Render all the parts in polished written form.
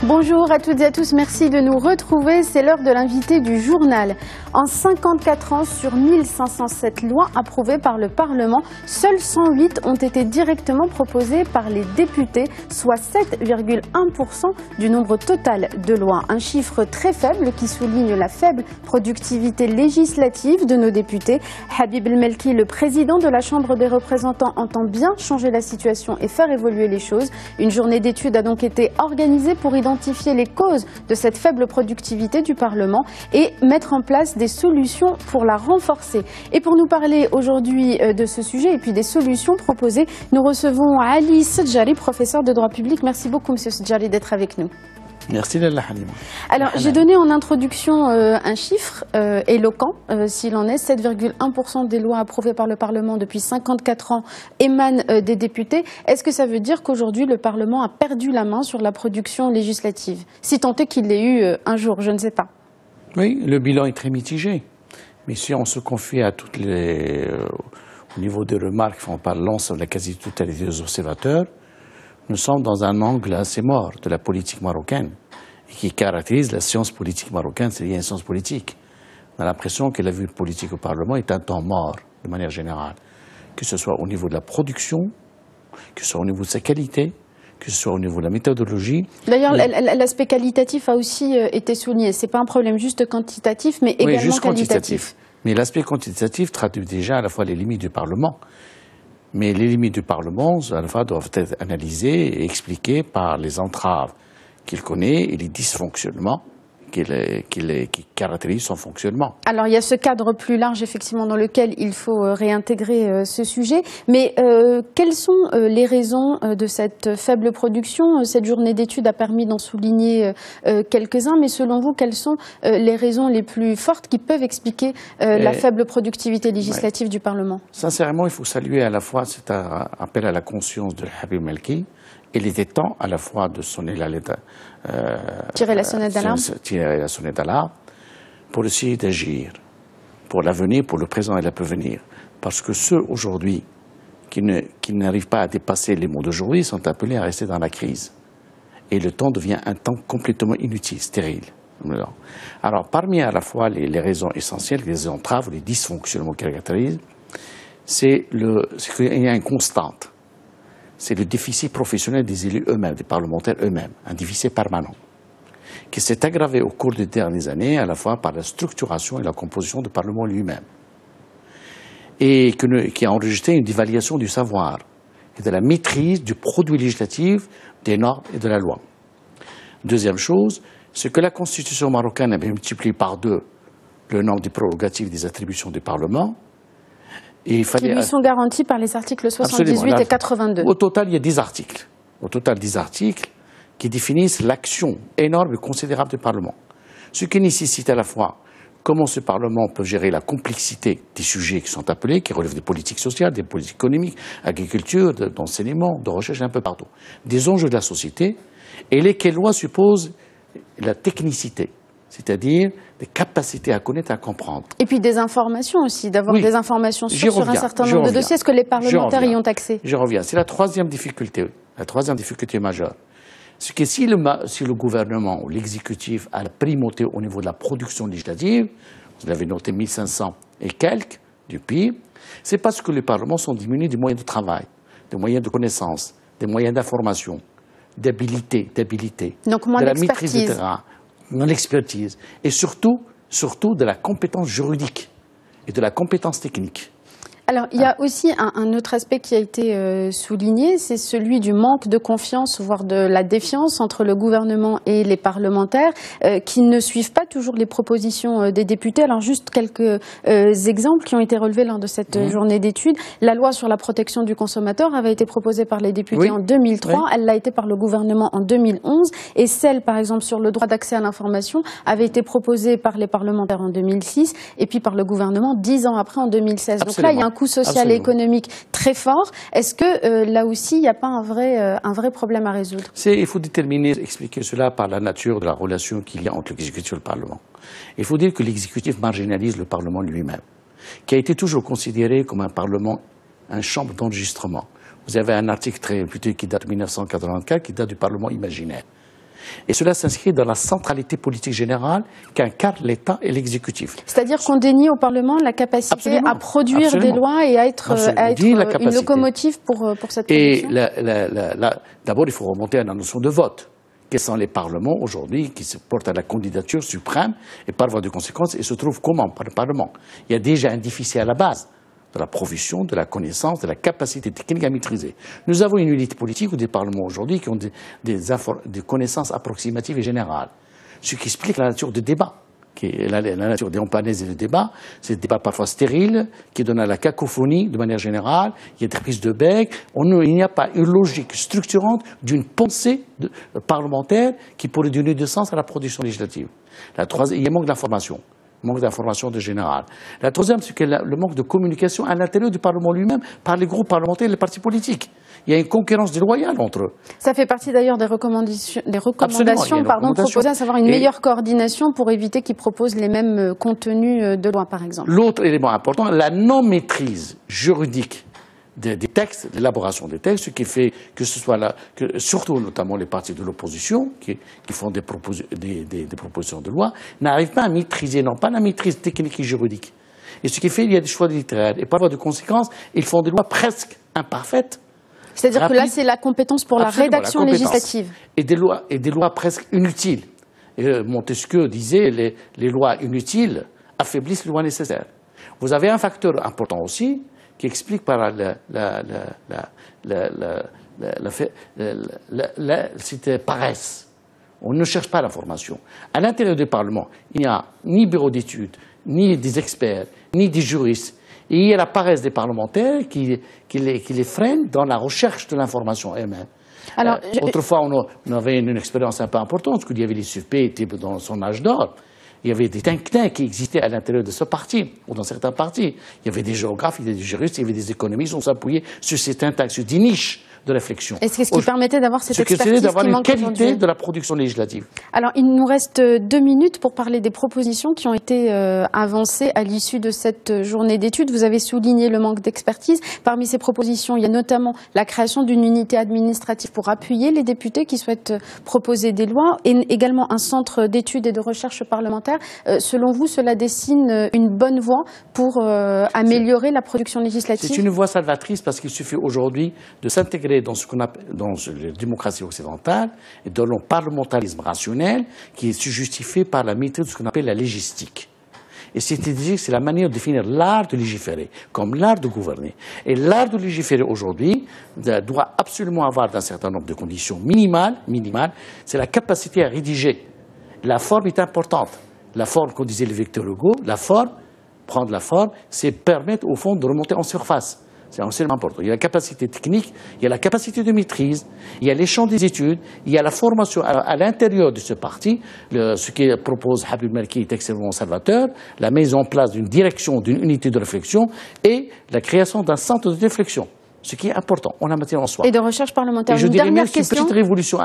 Bonjour à toutes et à tous, merci de nous retrouver. C'est l'heure de l'invité du journal. En 54 ans, sur 1507 lois approuvées par le Parlement, seules 108 ont été directement proposées par les députés, soit 7,1% du nombre total de lois. Un chiffre très faible qui souligne la faible productivité législative de nos députés. Habib El Melki, le président de la Chambre des représentants, entend bien changer la situation et faire évoluer les choses. Une journée d'études a donc été organisée pour identifier les causes de cette faible productivité du Parlement et mettre en place des solutions pour la renforcer. Et pour nous parler aujourd'hui de ce sujet et puis des solutions proposées, nous recevons Ali Sedjari, professeur de droit public. Merci beaucoup, Monsieur Sedjari, d'être avec nous. Merci Lalla Halima. Alors, j'ai donné en introduction un chiffre éloquent, s'il en est. 7,1% des lois approuvées par le Parlement depuis 54 ans émanent des députés. Est-ce que ça veut dire qu'aujourd'hui, le Parlement a perdu la main sur la production législative? Si tant est qu'il l'ait eu un jour, je ne sais pas. Oui, le bilan est très mitigé. Mais si on se confie à toutes les, au niveau des remarques font par l'ensemble de la quasi-totalité des observateurs, nous sommes dans un angle assez mort de la politique marocaine et qui caractérise la science politique marocaine, c'est-à-dire une science politique. On a l'impression que la vie politique au Parlement est un temps mort, de manière générale, que ce soit au niveau de la production, que ce soit au niveau de sa qualité, que ce soit au niveau de la méthodologie. D'ailleurs, l'aspect qualitatif a aussi été souligné. Ce n'est pas un problème juste quantitatif, mais également juste qualitatif. Mais l'aspect quantitatif traduit déjà à la fois les limites du Parlement. Mais les limites du Parlement, à la fois, doivent être analysées et expliquées par les entraves qu'il connaît et les dysfonctionnements qui caractérisent son fonctionnement. Alors, il y a ce cadre plus large, effectivement, dans lequel il faut réintégrer ce sujet. Mais quelles sont les raisons de cette faible production? Cette journée d'études a permis d'en souligner quelques-uns. Mais selon vous, quelles sont les raisons les plus fortes qui peuvent expliquer la faible productivité législative du Parlement? Sincèrement, il faut saluer à la fois cet appel à la conscience de Habib Melki. Il était temps à la fois de sonner tirer la sonnette d'alarme pour essayer d'agir pour l'avenir, pour le présent et l'avenir. Parce que ceux aujourd'hui qui n'arrivent pas à dépasser les mots d'aujourd'hui sont appelés à rester dans la crise. Et le temps devient un temps complètement inutile, stérile. Alors, parmi à la fois les raisons essentielles, les entraves, les dysfonctionnements qui caractérisent, c'est qu'il y a une constante. C'est le déficit professionnel des élus eux-mêmes, des parlementaires eux-mêmes, un déficit permanent, qui s'est aggravé au cours des dernières années, à la fois par la structuration et la composition du Parlement lui-même, et qui a enregistré une dévaluation du savoir et de la maîtrise du produit législatif, des normes et de la loi. Deuxième chose, c'est que la Constitution marocaine avait multiplié par 2 le nombre des prérogatives des attributions du Parlement, qui lui sont garantis par les articles 78 et 82. Au total, il y a 10 articles. Au total, 10 articles qui définissent l'action énorme et considérable du Parlement. Ce qui nécessite à la fois comment ce Parlement peut gérer la complexité des sujets qui sont appelés, qui relèvent des politiques sociales, des politiques économiques, agriculture, d'enseignement, de recherche, un peu partout. Des enjeux de la société, et lesquelles lois supposent la technicité. C'est-à-dire des capacités à connaître, à comprendre. Et puis des informations aussi, d'avoir des informations sur un certain nombre de dossiers. Est-ce que les parlementaires y ont accès? Je reviens. C'est la troisième difficulté majeure. C'est que si le gouvernement ou l'exécutif a la primauté au niveau de la production législative, vous l'avez noté 1500 et quelques du PIB, c'est parce que les parlements sont diminués des moyens de travail, des moyens de connaissance, des moyens d'information, d'habilité, donc moins de la maîtrise du terrain. Dans l'expertise et surtout de la compétence juridique et de la compétence technique. Alors, il y a aussi un autre aspect qui a été souligné, c'est celui du manque de confiance, voire de la défiance entre le gouvernement et les parlementaires qui ne suivent pas toujours les propositions des députés. Alors, juste quelques exemples qui ont été relevés lors de cette journée d'études. La loi sur la protection du consommateur avait été proposée par les députés en 2003, elle l'a été par le gouvernement en 2011, et celle, par exemple, sur le droit d'accès à l'information avait été proposée par les parlementaires en 2006, et puis par le gouvernement 10 ans après, en 2016. Absolument. Donc là, il y a un coût social et économique très fort. Est-ce que là aussi, il n'y a pas un vrai problème à résoudre? Il faut expliquer cela par la nature de la relation qu'il y a entre l'exécutif et le Parlement. Il faut dire que l'exécutif marginalise le Parlement lui-même, qui a été toujours considéré comme un Parlement, une chambre d'enregistrement. Vous avez un article qui date de 1984, qui date du Parlement imaginaire. Et cela s'inscrit dans la centralité politique générale qu'incarne l'État et l'exécutif. C'est-à-dire qu'on dénie au Parlement la capacité à produire des lois et à être une locomotive pour cette production. Et d'abord, il faut remonter à la notion de vote. Quels sont les parlements aujourd'hui qui se portent à la candidature suprême et par voie de conséquence, ils se trouvent comment? Par le Parlement. Il y a déjà un déficit à la base de la provision, de la connaissance, de la capacité technique à maîtriser. Nous avons une unité politique ou des parlements aujourd'hui qui ont des connaissances approximatives et générales, ce qui explique la nature du débat. La nature des empanaises et des débats, c'est des débats parfois stériles, qui donnent à la cacophonie de manière générale, il y a des prises de bec, il n'y a pas une logique structurante d'une pensée parlementaire qui pourrait donner du sens à la production législative. Il y a manque d'information. Manque d'information de général. La troisième, c'est que le manque de communication à l'intérieur du Parlement lui-même par les groupes parlementaires et les partis politiques. Il y a une concurrence déloyale entre eux. Ça fait partie d'ailleurs des recommandations proposées, à savoir une meilleure coordination pour éviter qu'ils proposent les mêmes contenus de loi, par exemple. L'autre élément important, la non-maîtrise juridique des textes, l'élaboration des textes, ce qui fait que ce soit surtout notamment les partis de l'opposition qui font des propositions de loi, n'arrivent pas à maîtriser, non pas la maîtrise technique et juridique. Et ce qui fait qu'il y a des choix littéraires. Et par voie de conséquence, ils font des lois presque imparfaites. C'est-à-dire que là, c'est la compétence pour la rédaction législative. Et des lois presque inutiles. Et Montesquieu disait les lois inutiles affaiblissent les lois nécessaires. Vous avez un facteur important aussi, qui explique par cette paresse. On ne cherche pas l'information. À l'intérieur du Parlement, il n'y a ni bureau d'études, ni des experts, ni des juristes. Et il y a la paresse des parlementaires qui les freine dans la recherche de l'information elle-même. Autrefois, on avait une expérience un peu importante, parce qu'il y avait les SUP dans son âge d'or. Il y avait des think tanks qui existaient à l'intérieur de ce parti, ou dans certains partis. Il y avait des géographes, il y avait des juristes, il y avait des économistes, on s'appuyait sur ces think tanks, sur des niches de réflexion. Et c'est ce qui permettait d'avoir cette expertise d'avoir qui une manque qualité de la production législative. Alors, il nous reste 2 minutes pour parler des propositions qui ont été avancées à l'issue de cette journée d'études. Vous avez souligné le manque d'expertise. Parmi ces propositions, il y a notamment la création d'une unité administrative pour appuyer les députés qui souhaitent proposer des lois et également un centre d'études et de recherche parlementaire. Selon vous, cela dessine une bonne voie pour améliorer la production législative? C'est une voie salvatrice parce qu'il suffit aujourd'hui de s'intégrer dans ce qu'on appelle dans la démocratie occidentale et dans le parlementarisme rationnel qui se justifie par la maîtrise de ce qu'on appelle la légistique. Et c'est-à-dire c'est la manière de définir l'art de légiférer comme l'art de gouverner. Et l'art de légiférer aujourd'hui doit absolument avoir un certain nombre de conditions minimales. C'est la capacité à rédiger. La forme est importante. La forme, comme disait le Victor Hugo, prendre la forme, c'est permettre au fond de remonter en surface. C'est absolument important. Il y a la capacité technique, il y a la capacité de maîtrise, il y a les champs des études, il y a la formation à l'intérieur de ce parti. Ce que propose Habib Malki est extrêmement salvateur, la mise en place d'une direction, d'une unité de réflexion et la création d'un centre de réflexion. Ce qui est important en la matière en soi. Et de recherche parlementaire. Et je dirais même une petite révolution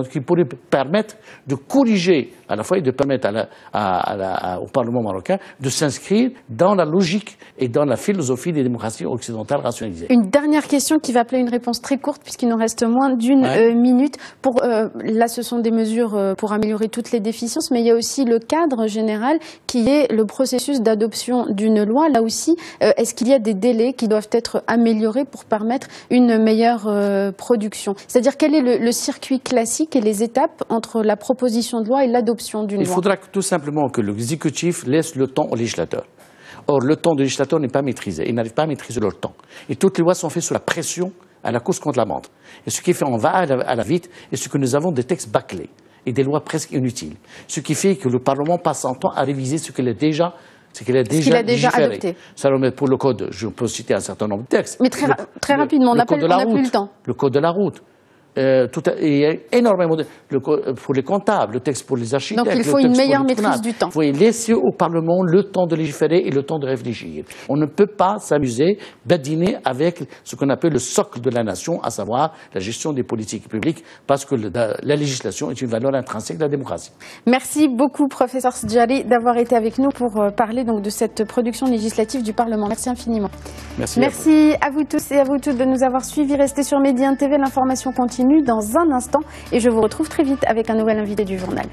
qui pourrait permettre de corriger à la fois et de permettre au Parlement marocain de s'inscrire dans la logique et dans la philosophie des démocraties occidentales rationalisées. Une dernière question qui va appeler une réponse très courte puisqu'il nous reste moins d'une minute. Là, ce sont des mesures pour améliorer toutes les déficiences, mais il y a aussi le cadre général qui est le processus d'adoption d'une loi. Là aussi, est-ce qu'il y a des délais qui doivent être améliorés pour permettre une meilleure production? C'est-à-dire quel est le circuit classique et les étapes entre la proposition de loi et l'adoption d'une loi? Il faudra tout simplement que l'exécutif laisse le temps au législateur. Or, le temps du législateur n'est pas maîtrisé. Ils n'arrivent pas à maîtriser leur temps. Et toutes les lois sont faites sous la pression à la course contre la montre. Et ce qui fait on va à la vite, et ce que nous avons des textes bâclés et des lois presque inutiles. Ce qui fait que le Parlement passe son temps à réviser ce qu'il a déjà adopté. Ça remet pour le code, je peux citer un certain nombre de textes. Mais très rapidement, on n'a plus le temps. Le code de la route. Il y a énormément pour les comptables, le texte pour les architectes. Donc il faut une meilleure maîtrise du temps. Il faut laisser au Parlement le temps de légiférer et le temps de réfléchir. On ne peut pas s'amuser, badiner avec ce qu'on appelle le socle de la nation, à savoir la gestion des politiques publiques, parce que la législation est une valeur intrinsèque de la démocratie. Merci beaucoup, professeur Sidjali, d'avoir été avec nous pour parler donc de cette production législative du Parlement. Merci infiniment. Merci à vous tous et à vous toutes de nous avoir suivis. Restez sur Média TV, l'information continue. continue dans un instant et je vous retrouve très vite avec un nouvel invité du journal.